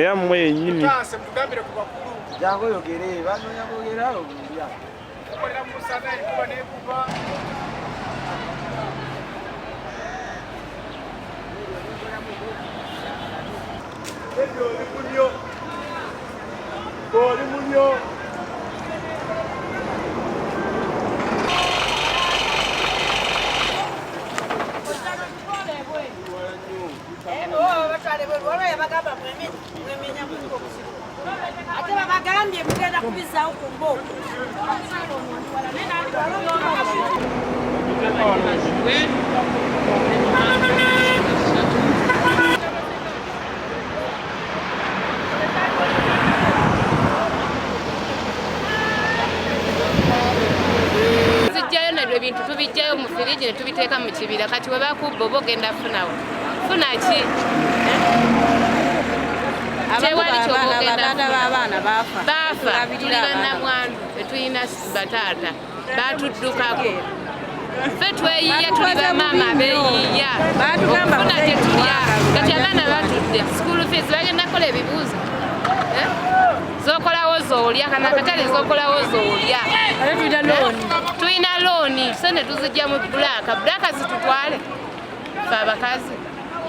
Yammwe yennyini jangu yogere banonya kogera olulya kukolera musana ekuba nekuba Goli munyo ate babagambye mugenda kubizaawo ku mbooko tuzijjayo nebyo ebintu tubijjayo mu firiji ne tubiteeka mu kibira kati we bakubba oba ogenda funawo funa ki abaana baafa tuli bannamwandu tetulina bataata baatuddukako ffe tweyiya tuli bamaama beeyiya okufuna tetulya kati abaana batudde school fees bagenda kukola ebibuuzo zokolawo zoolya kana akatale zokolawo zoolya tulina looni so ne tuzijja mu bulaka zitutwale fe abakazi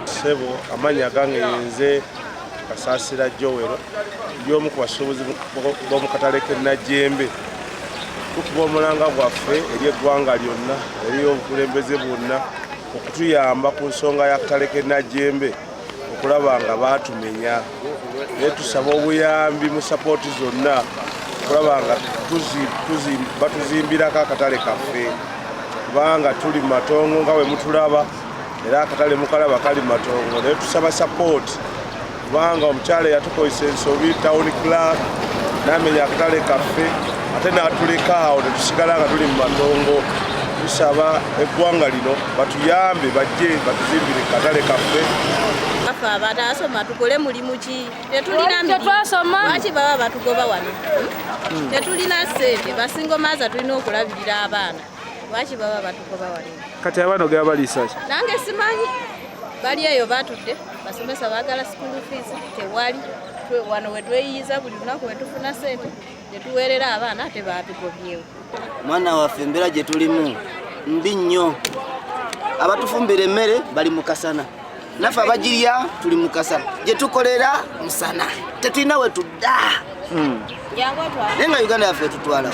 sebo amanya gange yenze Kasasira Joel y'omu ku basuubuzi b'omu katale k'e Najjembe tukuba omulanga gwaffe eri eggwanga lyonna eri obukulembeze bwonna okutuyamba ku nsonga y'akatale k'e Najjembe okulaba nga baatumenya naye tusaba obuyambi mu sapooti zonna okulaba nga batuzimbirako akatale kaffe kubanga tuli matongo nga bwe mutulaba era akatale mukalaba kali matongo naye tusaba sapooti kubanga omukyala yatukozesa ensobi town clerk n'amenya akatale kaffe ate n'atuleka awo ne tusigala nga tuli mu matongo tusaba eggwanga lino batuyambe bajje batuzimbire katale kaffe afa abatasoma tukole mulimu ki tetulina twasoma lwaki baba batugoba wano tetulina ssente basingo maaza tulina okulabirira abaana lwaki baba batugoba wano kati abaana ogera baliisaki nange simanyi bali eyo batudde basomesa baagala school fees tewali wano wetweyiyiza buli lunaku wetufuna ssente tetuweerera abaana tebabigobyewo mwana waffe embeera gye tulimu mbi nnyo abatufumbira emmere bali mu kasana naffe abagirya tuli mu kasana gye tukolera musana tetulina we tudda naye nga Uganda yaffe tutwala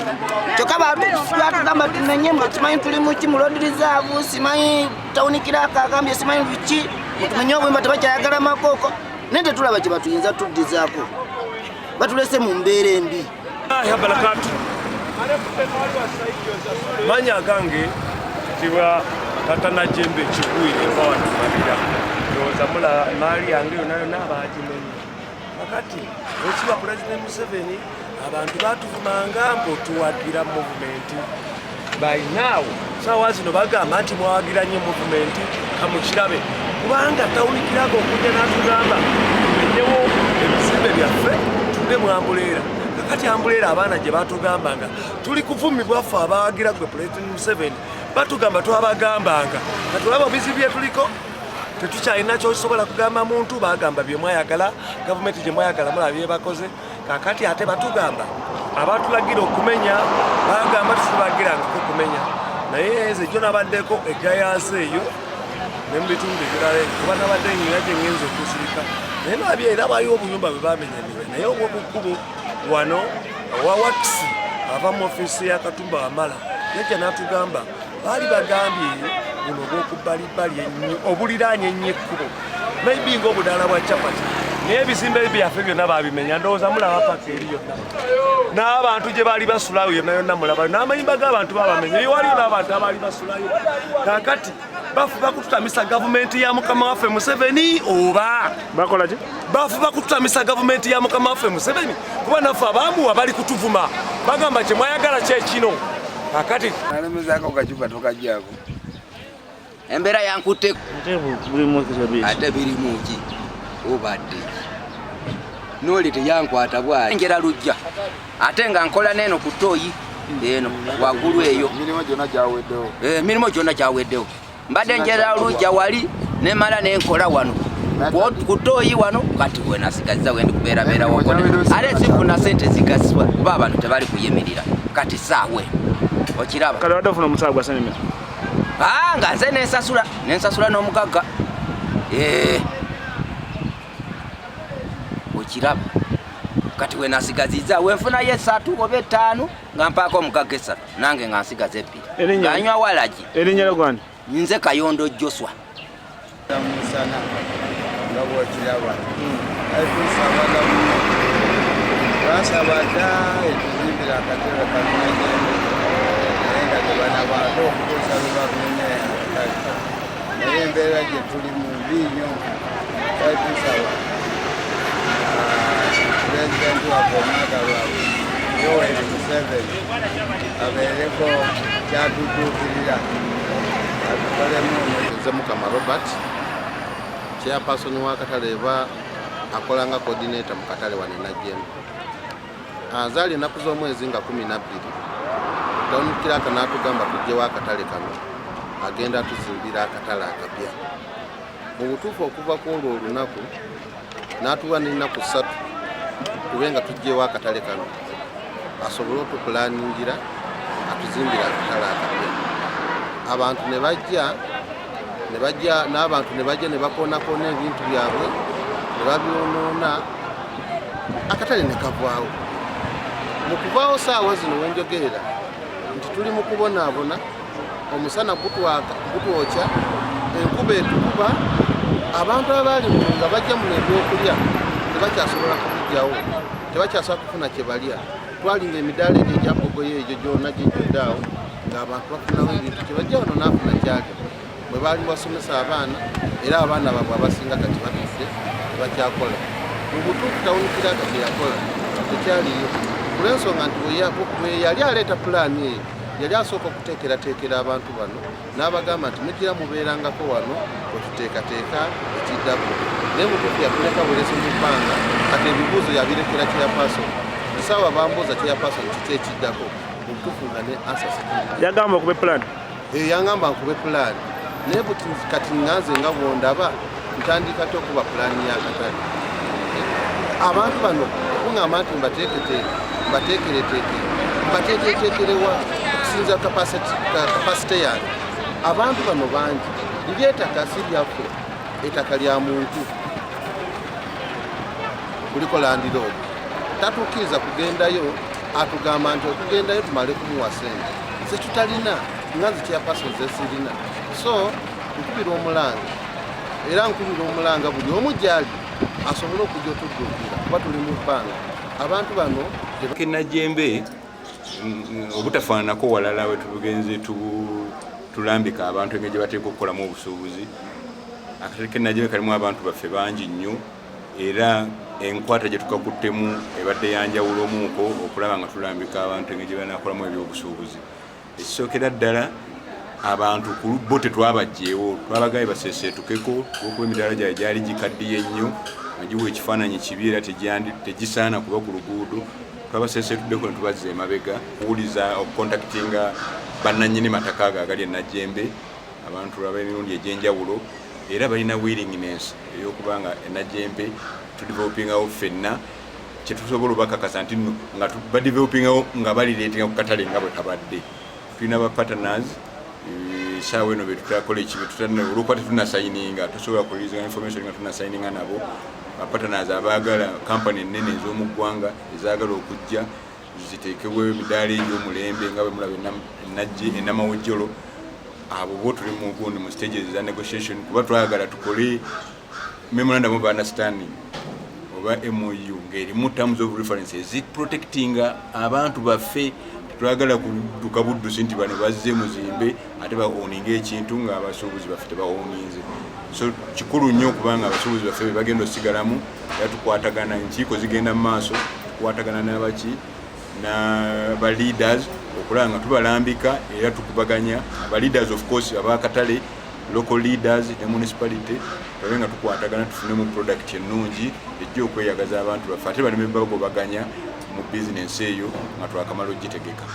kyokka batugamba tumenye mbu simanyi tuli muki mu road reserve simanyi tawunikirako agambye simanyi biki tumenye obwemba tebakyayagala makooko naye tetulaba kye batuyinza tuddizaako batulese mu mbeera embi barakatu manya gange tiwa Tata Najjembe kigwire wano mabira ndowooza mula maali yange yonna yonna abaagimenye kakati ekiba President Museveni abantu batuvumanga mpotuwagira movement by now sawa zino bagamba nti mwawagiranye movement kamukirabe kubanga tawulikirago okujja n'atugamba tumenyewo ebizimbe byaffe tudde mu ambuleera kakati ambuleera abaana gye batugambanga tuli kuvumibwa ffe abawagira gwe President Museveni batugamba twabagambanga natulaba bizibu bye tuliko tetukyalina kyosobola kugamba muntu bagamba bye mwayagala gavumenti gye mwayagala mulaba bye bakoze kakati ate batugamba abatulagira okumenya bagamba tutubagirangako okumenya naye nze gyo nabaddeko egayansi eyo ne mu bitundu ebirala kuba nabadde nyina gye ngenza okusirika naye nabye era baliwo obuyumba bwe bamenyaniwe naye obwobukubu wano owa wakisi ava mu ofiisi ya Katumba Wamala yajja n'atugamba baali bagambye buno obw'okubbalibbali obuliraanye ennyo ekkubo maybe ng'obudaala bwa capati naye ebizimbe byaffe byonna baabimenya ndowooza mulaba paka eri yonna n'abantu gye baali basulayo yonna yonna mulaba n'amayimba g'abantu baabamenya ewaliyo n'abantu abaali basulayo kakati bafuba kututamisa gavumenti ya mukama waffe Museveni oba bakola ki bafuba kututamisa gavumenti ya mukama waffe Museveni kuba naffe abamuwa bali kutuvuma bagamba kye mwayagala kyekino akati nalemezako kachupa tokajjako Embera yankute ate biri muki obadde noli teyankwata bwayi njera lujja ate nga nkola neno kutoyi eno wagulu eyo mirimo gyonna gyaweddewo mbadde njera lujja wali nemala nenkola wano kutoyi wano kati wenasigaziza wendi kubeerabeera wokone ate sifuna sente zigasibwa kuba abantu tebali kuyimirira kati saawe okiraba kale wadde ofuna omusaala gwa senema nga nze nensasula n'omugagga okiraba kati wenasigaziza wenfunayo 3 oba 5 nga mpaako omugagga 3 nange nga nsigaza 2 nganywa walagi erinnya gwani nze Kayondo Joshua musana nga bwokiraba aikusabala muno basabada etuzimbira akatebe kanajembe naye nga tebanabadde okutuusa lubabine naye embeera gye tuli mu mbi nnyo aikusaba pulezidenti waffe omwaka lwabwe Yoweri Museveni abeereko kyatutuukirira atukolemu nze Mukama Robert chairperson wa katale eba akolanga coordinator mu katale wane Najjembe azali ennaku z'omwezi nga 12 tawunikira n'atugamba tujje wa katale kano agenda tuzimbira akatale akapya mu butuufu okuva ku olwo olunaku n'atuwa n'ennaku 3 tubenga tujje wa katale kano asobole okupulaningira atuzimbira akatale akapya abantu n'abantu ne bajja ne bakoonakona ebintu byabwe ne babyonoona akatale ne kavaawo mu kuvaawo saawa zino wenjogerera nti tuli mu kubonaabona omusana gutwokya enkuba etukuba abantu abaali nga bajja mu ebyokulya tebakyasobola kubijjawo tebakyasobola kufuna kye balya twalinga emidaala egyo egyabogoyo egyo gyonna gyejjuddaawo ng'abantu bafunawo ebintu kye bajja wano n'afuna kyalya bwe baali basomesa abaana era abaana baabwe abasinga kati batudde tebakyakola mu butuufu tawunikira kati yakola tekyaliyo kulw'ensonga nti bwe yali aleeta pulaani eyo yali asooka okuteekerateekera abantu bano n'abagamba nti mugira mubeerangako wano wetuteekateeka ekiddako naye mutuufu yatuleka buleesi mu bbanga kati ebibuuzo yabirekera chairperson esaawa bambuuza chairperson kiki ekiddako mu butuufu nga ne ansasitiri yagamba okube pulaani yangamba nkube pulaani naye kati nganze nga bwondaba ntandika te okuba pulaani y'akatale abantu bano okuŋŋamba nti mbateekereteekerewa okusinza kapasite yange abantu bano bangi liri ettaka si lyaffe ettaka lya muntu kuliko landiroodi tatukkiriza kugendayo atugamba nti okugendayo tumale kumuwa sente ze tutalina nganze chairperson ze sirina so nkubira omulanga era nkubira omulanga buli omu gyali asobole okujja otudduukira kuba tuli mu bbanga abantu bano Najjembe obutafaananako walala we tugenze tulambika abantu engeri gye bateeka okukolamu obusuubuzi akatale Najjembe kalimu abantu baffe bangi nnyo era enkwata gye tukakuttemu ebadde yanjawulomuuko okulaba nga tulambika abantu engeri gye banakolamu ebyobusuubuzi ekisookera ddala abantu ku bo tetwabajjeewo twabagaye baseeseetukeko olwokuba emidaala gyabwe gyali gikaddiye nnyo nga giwa ekifaananyi kibi era tegisaana kuba ku luguudo twabaseeseetuddeko ne tubazza emabega okuwuliza okukontakitinga bannannyini mataka ago agali e Najjembe abantu ab'emirundi egy'enjawulo era balina willingness ey'okuba nga e Najjembe tudevelopingawo ffenna kyetusobola obakakasa nti nga badevelopingawo nga balireetinga ku katale nga bwe kabadde tulina ba partners saawa eno betutakola ekibi olwokuba tetunasayininga tosobola kulizinga information nga tunasayininga nabo partners abaagala kampani ennene ez'omu ggwanga ezaagala okujja ziteekebwa emidaala egy'omulembe nga bwe mulaba enamawojjolo abo bo tuli mu gundi mu stages za negotiation kuba twagala tukole memorandum of understanding oba MOU ng'erimu terms of reference eziprotectinga abantu baffe twagala kuduka buddusi nti bano bazze muzimbe ate baoninga ekintu nga abasuubuzi baffe tebawoninze so kikulu nnyo okubanga abasuubuzi baffe be bagenda osigalamu era tukwatagana enkiiko zigenda mu maaso tukwatagana n'abaki n'aba leaders okulaba nga tubalambika era tukubaganya aba leaders of course abakatale local leaders ne municipality tulabe nga tukwatagana tufunemu product ennungi ejja okweyagaza abantu baffe ate baleme bagobaganya mu bizinensi eyo nga twakamala ogitegeka.